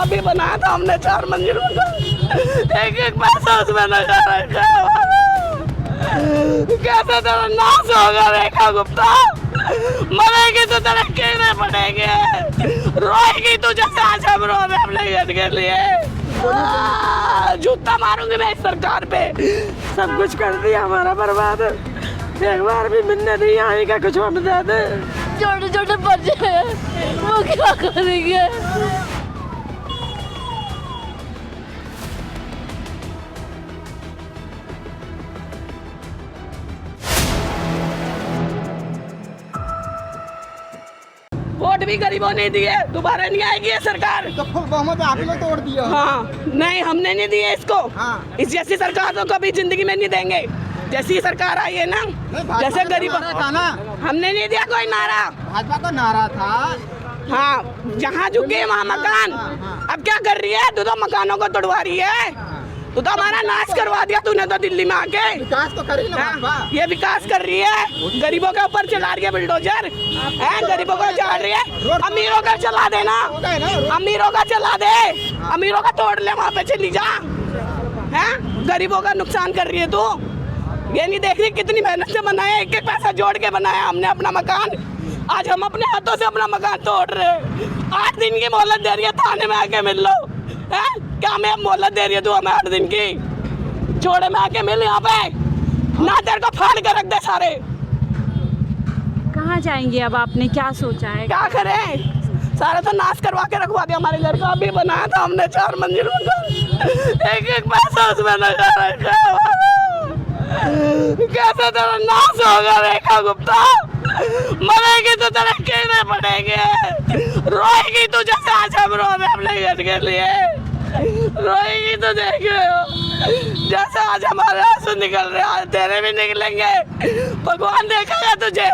अभी बनाया था हमने 4 मंजिल का, एक पैसा उसमें लगा रखा। कैसे तेरा नाश होगा रेखा गुप्ता, मरेगी तो तेरे कीड़े पड़ेंगे, रोएगी तो जैसे आज हम रो रहे अपने घर के लिए। जूता मारूंगी मैं इस सरकार पे, सब कुछ कर दिया हमारा बर्बाद, एक बार भी मिलने नहीं आएगा कुछ हम दे दे। छोटे छोटे बच्चे हैं, वो क्या करेंगे? वोट भी गरीबों ने दिए, दोबारा नहीं आएगी ये सरकार। तो बहुमत आप लोग तोड़ दिया। हाँ नहीं, हमने नहीं दिए इसको। हाँ। इस जैसी सरकार तो कभी जिंदगी में नहीं देंगे। जैसी सरकार आई है ना, जैसे गरीब था ना, हमने नहीं दिया कोई नारा। भाजपा का नारा था। हाँ, जहाँ झुके वहाँ मकान। अब क्या कर रही है, तू तो मकानों को तोड़वा रही है, तू तो हमारा नाश करवा दिया तूने तो दिल्ली में आके। विकास तो करी ना भाजपा। ये विकास कर रही है, गरीबों के ऊपर चला रही है बुलडोजर, है गरीबों को चला रही है। अमीरों का चला देना, अमीरों का चला दे, अमीरों का तोड़ ले, वहाँ पे चली जा। है गरीबों का नुकसान कर रही है तू। ये नहीं देख रही कितनी मेहनत से बनाया, एक एक पैसा जोड़ के बनाया हमने अपना मकान। आज हम अपने हाथों से अपना मकान तोड़ रहे। 8 दिन की मोहलत दे रही है, थाने में आके मिल लो। है क्या हमें मोहलत दे रही है तू हमें 8 दिन की? छोड़े में आके मिल यहाँ पे, ना तेरे को फाड़ कर रख दे सारे। कहाँ जाएंगे अब, आपने क्या सोचा है? क्या करें, सारा तो नाश करवा के रखवा दिया हमारे घर का। अभी बनाया था हमने 4 मंजिल का, एक एक पैसा उसमें लगा रखा। कैसे तेरा नाश होगा रेखा गुप्ता, मरेगी तो तेरे कीड़े पड़ेंगे, रोएगी तो जैसे आज हम रो रहे अपने घर के लिए, रोएगी तो देख रहे हो जैसे आज हमारे आंसू निकल रहे, आज तेरे भी निकलेंगे। भगवान देखेगा तुझे,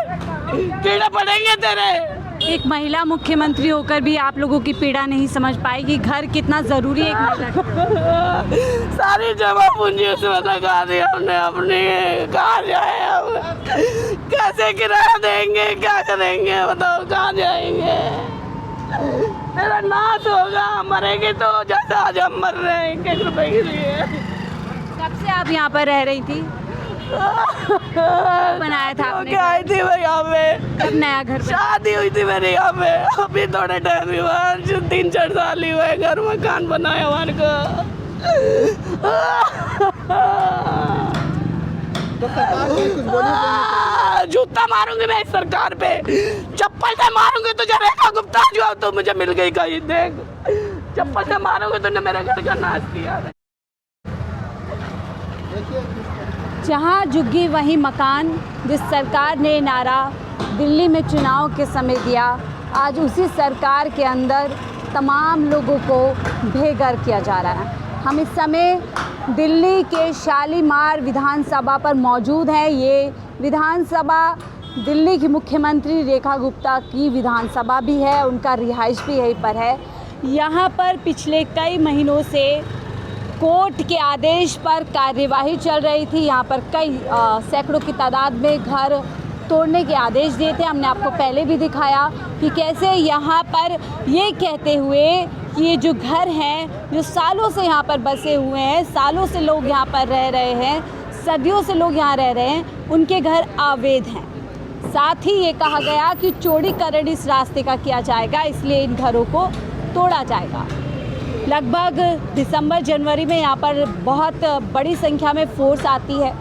कीड़े पड़ेंगे तेरे। एक महिला मुख्यमंत्री होकर भी आप लोगों की पीड़ा नहीं समझ पाएगी, घर कितना जरूरी है एक महिला की। सारी जमा पूंजी उसमें लगा दी हमने अपनी, कहाँ जाए हम, कैसे किराया देंगे, क्या करेंगे बताओ, कहाँ जाएंगे? मेरा नाश होगा, मरेंगे तो जैसे आज हम मर रहे हैं 1-1 रुपए के लिए। कब से आप यहाँ पर रह रही थी? बनाया था आपने? क्या आई थी मैं यहाँ पे, कब नया घर बना? शादी हुई थी मेरी यहाँ पे, अभी थोड़े टाइम हुआ, 3-4 साल ही हुए, घर मकान बनाया हमारे को। तो सरकार को कुछ बोली? जूता मारूंगी मैं इस सरकार पे, चप्पल से मारूंगी तुझे रेखा गुप्ता, जो तो मुझे मिल गई कहीं देख, चप्पल से मारूंगी तूने मेरे घर का नाश किया। जहाँ झुग्गी वहीं मकान, जिस सरकार ने नारा दिल्ली में चुनाव के समय दिया, आज उसी सरकार के अंदर तमाम लोगों को बेघर किया जा रहा है। हम इस समय दिल्ली के शालीमार विधानसभा पर मौजूद हैं। ये विधानसभा दिल्ली की मुख्यमंत्री रेखा गुप्ता की विधानसभा भी है, उनका रिहाइश भी यहीं पर है। यहाँ पर पिछले कई महीनों से कोर्ट के आदेश पर कार्यवाही चल रही थी। यहाँ पर कई सैकड़ों की तादाद में घर तोड़ने के आदेश दिए थे। हमने आपको पहले भी दिखाया कि कैसे यहाँ पर ये कहते हुए कि ये जो घर हैं, जो सालों से यहाँ पर बसे हुए हैं, सालों से लोग यहाँ पर रह रहे हैं, सदियों से लोग यहाँ रह रहे हैं, उनके घर अवैध हैं। साथ ही ये कहा गया कि चौड़ीकरण इस रास्ते का किया जाएगा, इसलिए इन घरों को तोड़ा जाएगा। लगभग दिसंबर जनवरी में यहाँ पर बहुत बड़ी संख्या में फोर्स आती है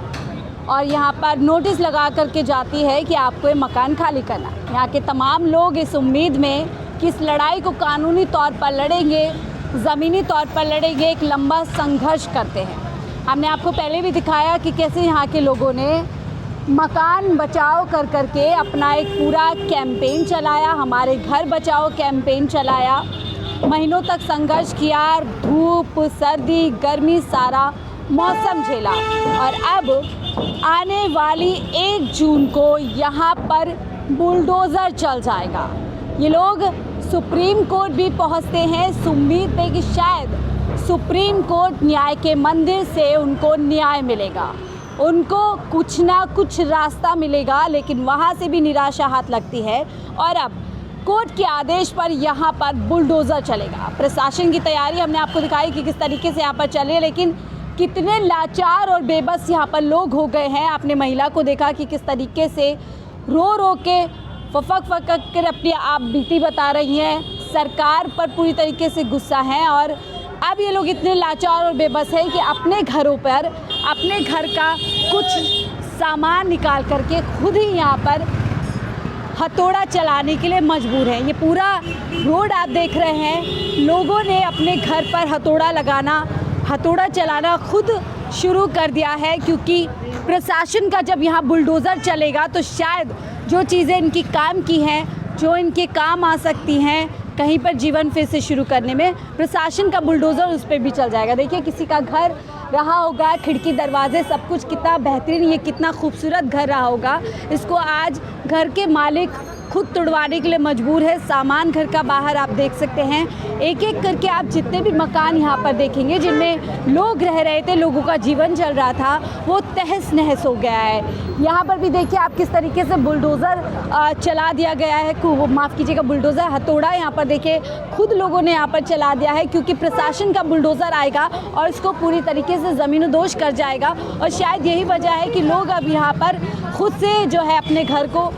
और यहाँ पर नोटिस लगा करके जाती है कि आपको ये मकान खाली करना है। यहाँ के तमाम लोग इस उम्मीद में कि इस लड़ाई को कानूनी तौर पर लड़ेंगे, ज़मीनी तौर पर लड़ेंगे, एक लंबा संघर्ष करते हैं। हमने आपको पहले भी दिखाया कि कैसे यहाँ के लोगों ने मकान बचाओ कर करके अपना एक पूरा कैंपेन चलाया, हमारे घर बचाओ कैंपेन चलाया, महीनों तक संघर्ष किया, धूप सर्दी गर्मी सारा मौसम झेला और अब आने वाली 1 जून को यहाँ पर बुलडोज़र चल जाएगा। ये लोग सुप्रीम कोर्ट भी पहुँचते हैं इस उम्मीद पे कि शायद सुप्रीम कोर्ट न्याय के मंदिर से उनको न्याय मिलेगा, उनको कुछ ना कुछ रास्ता मिलेगा, लेकिन वहाँ से भी निराशा हाथ लगती है। और अब कोर्ट के आदेश पर यहाँ पर बुलडोज़र चलेगा। प्रशासन की तैयारी हमने आपको दिखाई कि किस तरीके से यहाँ पर चले, लेकिन कितने लाचार और बेबस यहाँ पर लोग हो गए हैं। आपने महिला को देखा कि किस तरीके से रो रो के फक कर अपनी आप बीती बता रही हैं। सरकार पर पूरी तरीके से गुस्सा है और अब ये लोग इतने लाचार और बेबस हैं कि अपने घरों पर अपने घर का कुछ सामान निकाल करके खुद ही यहाँ पर हथौड़ा चलाने के लिए मजबूर हैं। ये पूरा रोड आप देख रहे हैं, लोगों ने अपने घर पर हथौड़ा चलाना खुद शुरू कर दिया है, क्योंकि प्रशासन का जब यहाँ बुलडोज़र चलेगा तो शायद जो चीज़ें इनकी काम की हैं, जो इनके काम आ सकती हैं कहीं पर जीवन फिर से शुरू करने में, प्रशासन का बुलडोज़र उस पर भी चल जाएगा। देखिए किसी का घर रहा होगा, खिड़की दरवाजे सब कुछ कितना बेहतरीन, ये कितना खूबसूरत घर रहा होगा, इसको आज घर के मालिक खुद तुड़वाने के लिए मजबूर है। सामान घर का बाहर आप देख सकते हैं, एक एक करके आप जितने भी मकान यहाँ पर देखेंगे जिनमें लोग रह रहे थे, लोगों का जीवन चल रहा था, वो तहस नहस हो गया है। यहाँ पर भी देखिए आप किस तरीके से बुलडोज़र चला दिया गया है, माफ़ कीजिएगा बुलडोज़र, हथौड़ा यहाँ पर देखिए खुद लोगों ने यहाँ पर चला दिया है, क्योंकि प्रशासन का बुलडोज़र आएगा और इसको पूरी तरीके से ज़मीनोदोज़ कर जाएगा। और शायद यही वजह है कि लोग अब यहाँ पर खुद से जो है अपने घर को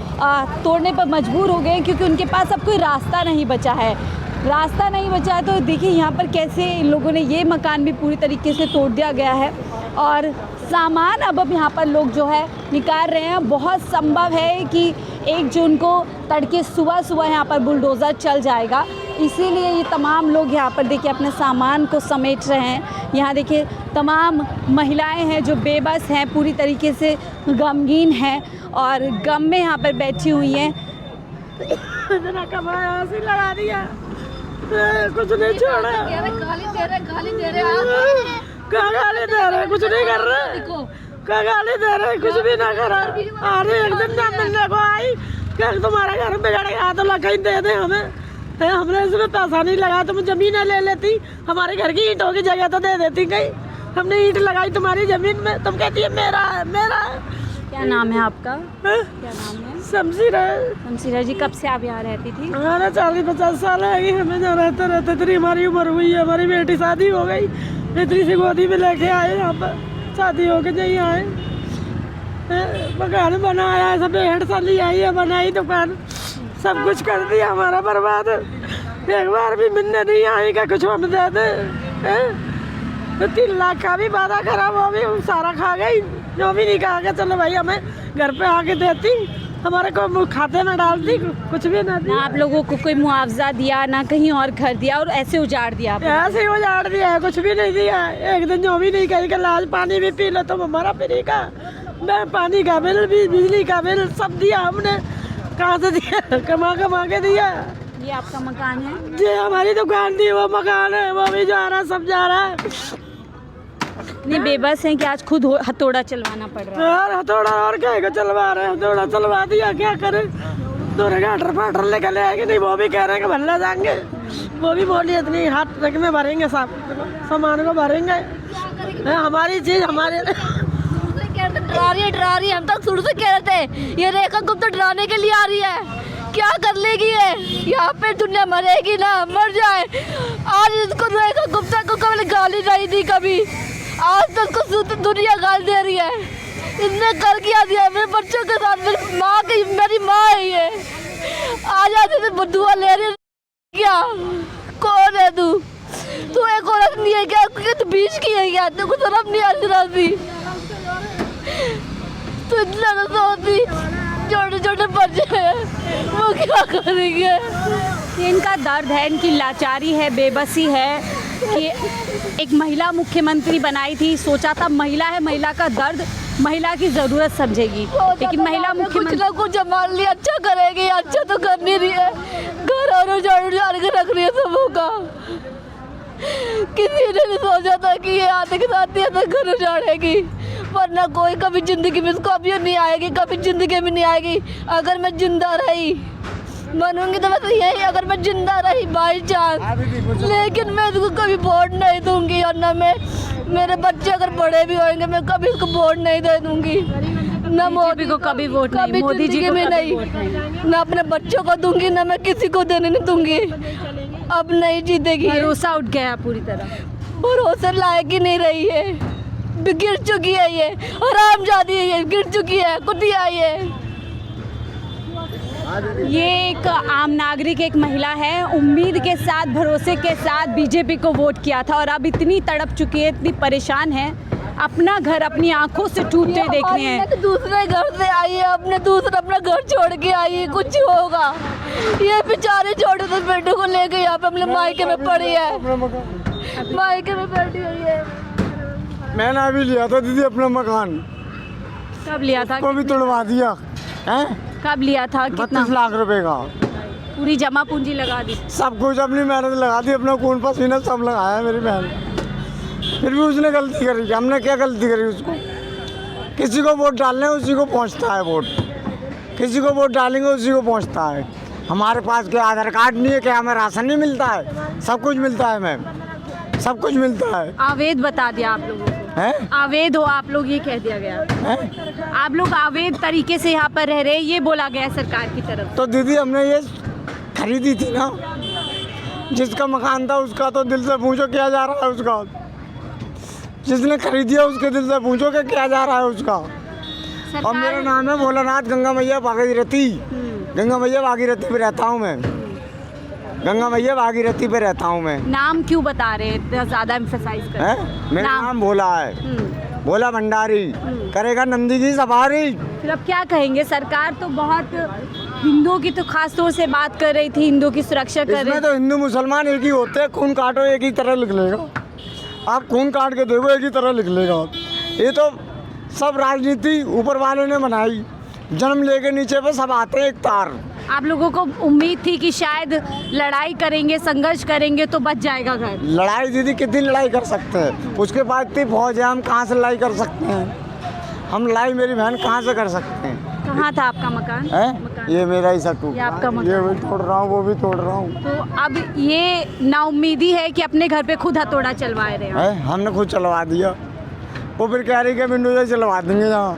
तोड़ने पर मजबूर हो गए, क्योंकि उनके पास अब कोई रास्ता नहीं बचा है। तो देखिए यहाँ पर कैसे इन लोगों ने ये मकान भी पूरी तरीके से तोड़ दिया गया है और सामान अब यहाँ पर लोग जो है निकाल रहे हैं। बहुत संभव है कि 1 जून को तड़के सुबह यहाँ पर बुलडोज़र चल जाएगा, इसीलिए ये तमाम लोग यहाँ पर देखिए अपने सामान को समेट रहे हैं। यहाँ देखिए तमाम महिलाएं हैं जो बेबस हैं, पूरी तरीके से गमगीन हैं और गम में यहाँ पर बैठी हुई हैं। इतना कमाया ऐसे लगा दिया, कुछ नहीं छोड़ा। गाली दे रहे क्या गाली दे रहे, कुछ नहीं कर रहे, क्या गाली दे रहे, कुछ भी ना करा। अरे एक दिन ना मिलने को आई क्या तुम्हारा घर बिगड़ गया तो कहीं दे दे हमें, हमने इसमें पैसा नहीं लगा, तुम जमीन ले लेती, हमारे घर की ईंटों की जगह तो दे देती कहीं, हमने ईंट लगाई तुम्हारी जमीन में, तुम कहती है मेरा है मेरा है। क्या नाम है आपका? क्या नाम है? शमशीरा जी। कब से आप यहाँ रहती थी? हमारा 40-50 साल है, हमें जहाँ रहते इतनी हमारी उम्र हुई है, हमारी बेटी शादी हो गई, इतनी सी गोदी में लेके आए यहाँ पर, शादी हो के नहीं आए, मकान बनाया, सब 1.5 साल ही आई है, बनाई दुकान, सब कुछ कर दिया हमारा बर्बाद। एक बार भी मिलने नहीं आई क्या कुछ हम दे दे, 3 लाख का भी वादा करा, वो भी सारा खा गई, जो भी नहीं कहा चलो भाई हमें घर पे आके देती, हमारे को खाते में डालती, कुछ भी ना दिया। ना आप लोगों को कोई मुआवजा दिया, ना कहीं और घर दिया, और ऐसे उजाड़ दिया आपने? ऐसे ही उजाड़ दिया है, कुछ भी नहीं दिया। एक दिन जो भी नहीं कही कि लाज पानी भी पी लो तुम हमारा फ्री का, मैं पानी का बिल भी, बिजली का बिल सब दिया हमने, कहाँ से दिया, कमा के दिया। ये आपका मकान है? जी हमारी दुकान थी, वो मकान है, वो भी जा रहा है, सब जा रहा है। नहीं बेबस हैं कि आज खुद हथौड़ा चलवाना पड़ रहा है? यार हथौड़ा और क्या है, चलवा रहे, हथौड़ा चलवा दिया, क्या करे, दोनों गाटर फाटर लेकर ले आएंगे, नहीं वो भी कह रहे हैं कि भल्ला जाएंगे, वो भी बोली इतनी हाथ तक में भरेंगे, सब सामान को भरेंगे, हमारी चीज हमारे डरा रही है। हम तक शुरू से कह रहे थे ये रेखा गुप्ता डराने के लिए आ रही है, क्या कर लेगी ये, यहाँ पे दुनिया मरेगी ना, मर जाए। आज इसको रेखा गुप्ता को कभी गाली नहीं दी, कभी आज तक उसको दुनिया गाली दे रही है, इसने कर क्या दिया मेरे बच्चों के साथ, मेरी माँ की, मेरी माँ है ये, आज आते तो दुआ ले रही है, क्या कौन है तू एक औरत नहीं है क्या, क्योंकि तू बीच की है क्या, तेरे को शर्म नहीं आती, तो इतना तो सोचती, छोटे बच्चे हैं वो क्या करेंगे। ये इनका दर्द है, इनकी लाचारी है, बेबसी है कि एक महिला मुख्यमंत्री बनाई थी, सोचा था महिला है, महिला का दर्द, महिला की ज़रूरत समझेगी, लेकिन महिला मुख्यमंत्री कुछ लोग जमा लिया, अच्छा करेगी, अच्छा तो कर नहीं रही है, घर और झाड़ू के रख रही है सबों का। किसी ने नहीं सोचा था कि ये आते के साथ ये घर उजाड़ेगी, वरना कोई कभी जिंदगी में इसको अभी नहीं आएगी, कभी जिंदगी में नहीं आएगी। अगर मैं जिंदा रही बनूंगी तो बस यही, अगर मैं जिंदा रही बाई चांस, लेकिन मैं इसको कभी वोट नहीं दूंगी, और ना मैं, मेरे बच्चे अगर बड़े भी होंगे मैं कभी इसको वोट नहीं दे दूंगी। ना बीजेपी को कभी वोट नहीं, कभी मोदी जी जिंदगी को में कभी नहीं, वोट नहीं। ना अपने बच्चों को दूंगी, ना मैं किसी को देने नहीं दूंगी। अब नहीं जीतेगी, भरोसा उठ गया है पूरी तरह। भरोसे लायक ही नहीं रही है, गिर चुकी है ये, हरामजादी है ये, गिर चुकी है, कुटिया ये। ये एक आम नागरिक, एक महिला है, उम्मीद के साथ, भरोसे के साथ बीजेपी को वोट किया था और अब इतनी तड़प चुकी है, इतनी परेशान है, अपना घर अपनी आंखों से टूटते देखने हैं। तो दूसरे घर से आई है, अपने दूसरा अपना घर छोड़ के आई है, कुछ होगा। ये बेचारे छोटे से बेटे को लेके यहाँ पे अपने मायके में पड़ी है, मायके में बैठी हुई है। मैंने अभी लिया था दीदी अपना मकान, कब लिया था? को भी तोड़वा दिया है। कब लिया था? कितना? 32 लाख रुपए का। पूरी जमा पूंजी लगा दी? सब कुछ अपनी मेहनत लगा दी, अपना खून पसीना सब लगाया मेरी बहन। फिर भी उसने गलती करी, हमने क्या गलती करी उसको? किसी को वोट डालने उसी को पहुंचता है वोट, किसी को वोट डालेंगे उसी को पहुंचता है। हमारे पास क्या आधार कार्ड नहीं है, क्या हमें राशन नहीं मिलता है? सब कुछ मिलता है मैम, सब कुछ मिलता है। अवैध बता दिया आप लोगों को, हैं? अवैध हो आप लोग, ये कह दिया गया। हैं? आप लोग अवैध तरीके से यहाँ पर रह रहे हैं, ये बोला गया सरकार की तरफ। तो दीदी हमने ये खरीदी थी ना, जिसका मकान था उसका तो दिल से पूछो क्या जा रहा है उसका, जिसने खरीदी है उसके दिल से पूछो कि क्या जा रहा है उसका। और मेरा नाम है भोलानाथ गंगा मैया भागीरथी, गंगा मैया भागीरथी पे रहता हूँ मैं, गंगा मैया भागीरथी पे रहता हूँ मैं। नाम क्यों बता रहे हैं, इतना ज्यादा एम्फसाइज कर रहे हैं? है मेरा नाम भोला है, भोला भंडारी, करेगा नंदी की सवारी। फिर अब क्या कहेंगे? सरकार तो बहुत हिंदुओं की तो खास तौर से बात कर रही थी, हिंदुओं की सुरक्षा कर रही इसमें तो हिंदू मुसलमान एक ही होते हैं, खून काटो एक ही तरह लिख लेगा, आप खून काट के देखो एक ही तरह लिख लेगा। ये तो सब राजनीति ऊपर वाले ने बनाई, जन्म लेके नीचे पे सब आते हैं एक तार। आप लोगों को उम्मीद थी कि शायद लड़ाई करेंगे, संघर्ष करेंगे तो बच जाएगा घर। लड़ाई दीदी कितनी लड़ाई कर सकते हैं, उसके बाद इतनी फौज है, हम कहाँ से लड़ाई कर सकते हैं? हम लड़ाई मेरी बहन कहाँ से कर सकते हैं? कहाँ था आपका मकान? है ये मेरा ही सकू, ये आपका मकान। ये भी तोड़ रहा हूँ, वो भी तोड़ रहा हूँ। तो अब ये नाउम्मीदी है कि अपने घर पे खुद हथौड़ा चलवा रहे हैं। है हमने खुद चलवा दिया, वो फिर कह रही कि विंडो से चलवा देंगे यहाँ,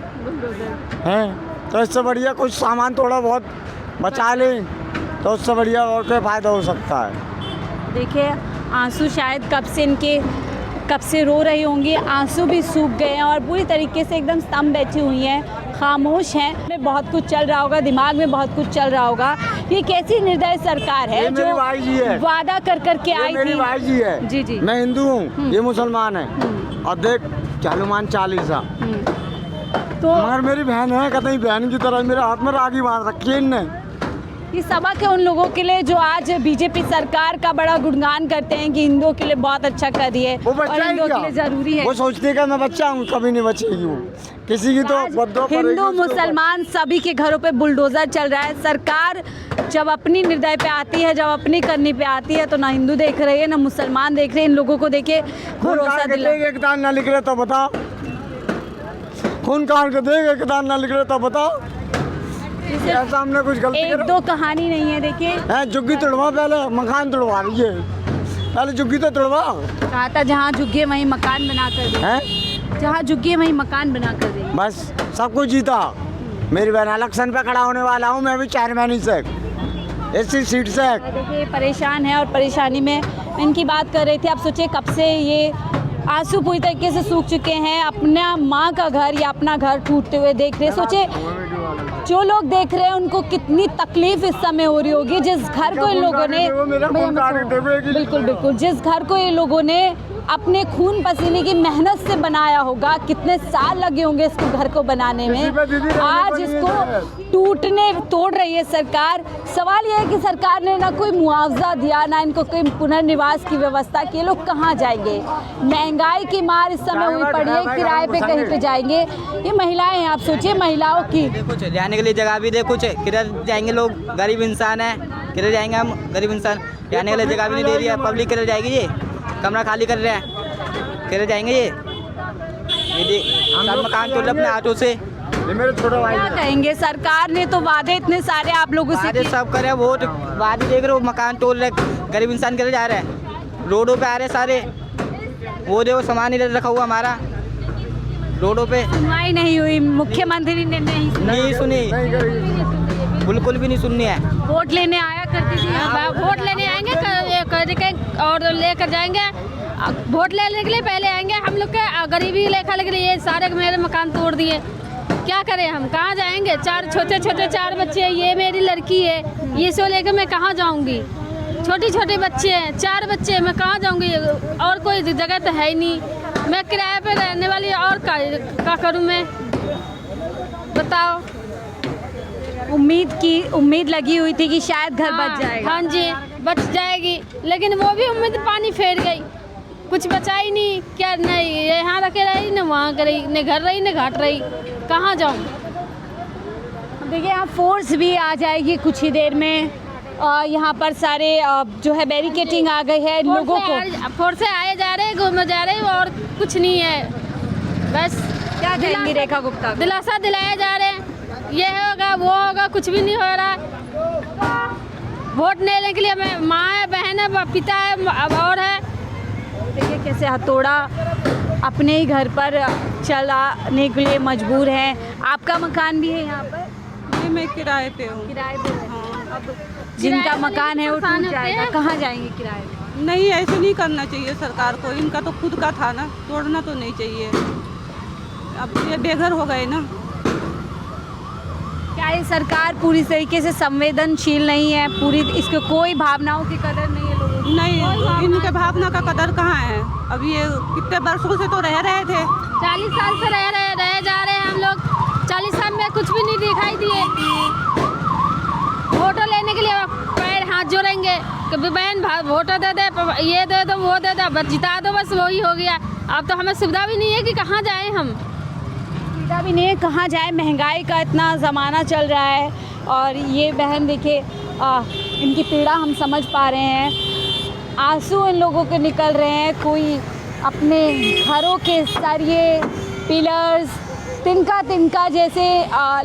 हैं? तो इससे बढ़िया कुछ सामान थोड़ा बहुत बचा लें तो उससे बढ़िया और क्या फ़ायदा हो सकता है। देखिए आंसू शायद कब से रो रही होंगी, आंसू भी सूख गए हैं और पूरी तरीके से एकदम स्तंभ बैठी हुई हैं, खामोश हैं। में बहुत कुछ चल रहा होगा, दिमाग में बहुत कुछ चल रहा होगा। ये कैसी निर्दयी सरकार है मेरी भाई जी है, वादा कर के आई मेरी थी। भाई जी है, जी जी, मैं हिंदू हूँ, ये मुसलमान है, और देख हनुमान चालीसा। तो मगर मेरी बहन है, कतई बहन की तरह मेरे हाथ में राखी बांध रखी है इनने। ये सबक है उन लोगों के लिए जो आज बीजेपी सरकार का बड़ा गुणगान करते हैं कि हिंदुओं के लिए बहुत अच्छा कर रही है वो और बच्चा ही हिंदुओं के लिए क्या, जरूरी है। वो सोचते का मैं बच्चा हूँ, कभी नहीं बचेगी वो, किसी की तो बद्दुआ पड़ेगी हिंदू उसके ऊपर। मुसलमान सभी के घरों पे बुलडोजर चल रहा है। सरकार जब अपनी निर्दय पे आती है, जब अपनी करनी पे आती है, तो ना हिंदू देख रही है ना मुसलमान देख रहे हैं। इन लोगों को देखे भरोसा दिला। एक दान ना लिख रहे तो बताओ, खून काट के देख एक दान ना लिख रहे तो बताओ, ऐसा हमने कुछ गलती एक दो कहानी नहीं है। देखिए है, झुग्गी तोड़वा, पहले मकान तोड़वा रही है, पहले झुग्गी तो तोड़वा। कहा था जहाँ झुग्गी वहीं मकान बना कर दे, हैं? जहाँ झुग्गी वहीं मकान बना कर दे। बस सब कुछ जीता। मेरी बहन इलेक्शन पे खड़ा होने वाला हूँ, मैं भी चेयरमैन से, इसी सीट से। देखिए परेशान है और परेशानी में इनकी बात कर रही थी। आप सोचिए कब से ये आंसू पूरी तरीके से सूख चुके हैं, अपना माँ का घर या अपना घर टूटते हुए देख रहे। सोचिए जो लोग देख रहे हैं उनको कितनी तकलीफ इस समय हो रही होगी। जिस घर को इन लोगों ने बिल्कुल बिल्कुल जिस घर को ये लोगों ने अपने खून पसीने की मेहनत से बनाया होगा, कितने साल लगे होंगे इसको घर को बनाने में, आज इसको तोड़ रही है सरकार। सवाल यह है कि सरकार ने ना कोई मुआवजा दिया, ना इनको कोई पुनर्निवास की व्यवस्था की। लोग कहाँ जाएंगे? महंगाई की मार इस समय हुई पड़ी है, किराए पे कहीं पे जाएंगे। ये महिलाएं हैं, आप सोचिए महिलाओं की कुछ जाने के लिए जगह भी दे, कुछ किधर जाएंगे लोग, गरीब इंसान है, किधर जाएंगे हम गरीब इंसान, जाने के लिए जगह भी नहीं दे रही है। पब्लिक किधर जाएगी? ये कमरा खाली कर रहे हैं, किधर जाएंगे? ये सब मकान तोड़ अपने हाथों से। मेरे छोटा भाई क्या कहेंगे? सरकार ने तो वादे इतने सारे आप लोगों से वादे किए। सब करे, वोट वादे देख रहे हो, मकान तोड़ रहे, गरीब इंसान किधर जा रहे हैं? रोडों पे आ रहे सारे, वो देखो सामान इधर रखा हुआ हमारा, रोडों पे सुनवाई नहीं हुई, मुख्यमंत्री ने नहीं सुना। नहीं सुनी, बिल्कुल भी नहीं सुननी है। वोट लेने आया करती थी यहाँ पर। वोट लेने आएंगे और लेकर जाएंगे। वोट लेने के लिए पहले आएंगे। हम लोग के गरीबी लेखा लेकर ये सारे मेरे मकान तोड़ दिए। क्या करें हम, कहाँ जाएंगे? चार बच्चे हैं, ये मेरी लड़की है, ये सो लेकर मैं कहाँ जाऊंगी? छोटे बच्चे हैं, 4 बच्चे हैं, मैं कहाँ जाऊंगी? और कोई जगह तो है ही नहीं। मैं किराए पे रहने वाली, और क्या करूँ मैं, बताओ। उम्मीद लगी हुई थी कि शायद घर बच जाएगा। हाँ जी, बच जाएगी, लेकिन वो भी उम्मीद पानी फेर गई। कुछ बचा ही नहीं। क्या नहीं यहाँ रखे रही, न वहाँ रही, न घर रही, न घाट रही, कहाँ जाऊँ? देखिए यहाँ फोर्स भी आ जाएगी कुछ ही देर में। यहाँ पर सारे जो है बैरिकेटिंग आ गई है लोगों को। फोर्स से आए जा रहे, घूमने जा रहे, और कुछ नहीं है। बस क्या कहेंगी रेखा गुप्ता? दिलासा दिलाए जा रहे हैं, ये होगा वो होगा, कुछ भी नहीं हो रहा। वोट लेने के लिए हमें माँ है, बहन है, पिता है और है। देखिए कैसे हथौड़ा अपने ही घर पर चलाने के लिए मजबूर हैं। आपका मकान भी है यहाँ पर? जी मैं किराए पे हूँ। किराए पे रहते हैं। अब जिनका मकान है वो टूट जाएगा, कहाँ जाएंगे किराए पे? नहीं, ऐसे नहीं करना चाहिए सरकार को। इनका तो खुद का था ना, तोड़ना तो नहीं चाहिए। अब ये बेघर हो गए ना। क्या ये सरकार पूरी तरीके से संवेदनशील नहीं है? पूरी इसके कोई भावनाओं की कदर नहीं है लोगों की? नहीं, इनके भावना का कदर कहाँ है? अब ये कितने वर्षों से तो रह रहे थे। 40 साल से रह जा रहे हैं हम लोग। 40 साल में कुछ भी नहीं दिखाई दिए। वोटो लेने के लिए पैर हाथ जोड़ेंगे कि बहन वोटो दे दे, ये दे दो, वो दे दो, बस जिता दो, बस वही हो गया। अब तो हमें सुविधा भी नहीं है कि कहाँ जाएं हम। सुविधा भी नहीं है, कहाँ जाए? महंगाई का इतना ज़माना चल रहा है। और ये बहन देखिए, इनकी पीड़ा हम समझ पा रहे हैं। आंसू इन लोगों के निकल रहे हैं। कोई अपने घरों के सरिये, पिलर्स, तिनका जैसे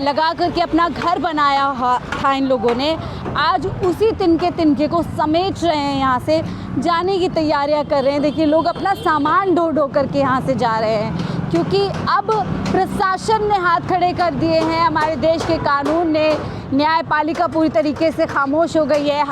लगा करके अपना घर बनाया था इन लोगों ने। आज उसी तिनके को समेट रहे हैं, यहाँ से जाने की तैयारियां कर रहे हैं। देखिए लोग अपना सामान ढो करके यहाँ से जा रहे हैं, क्योंकि अब प्रशासन ने हाथ खड़े कर दिए हैं। हमारे देश के कानून ने, न्यायपालिका पूरी तरीके से खामोश हो गई है।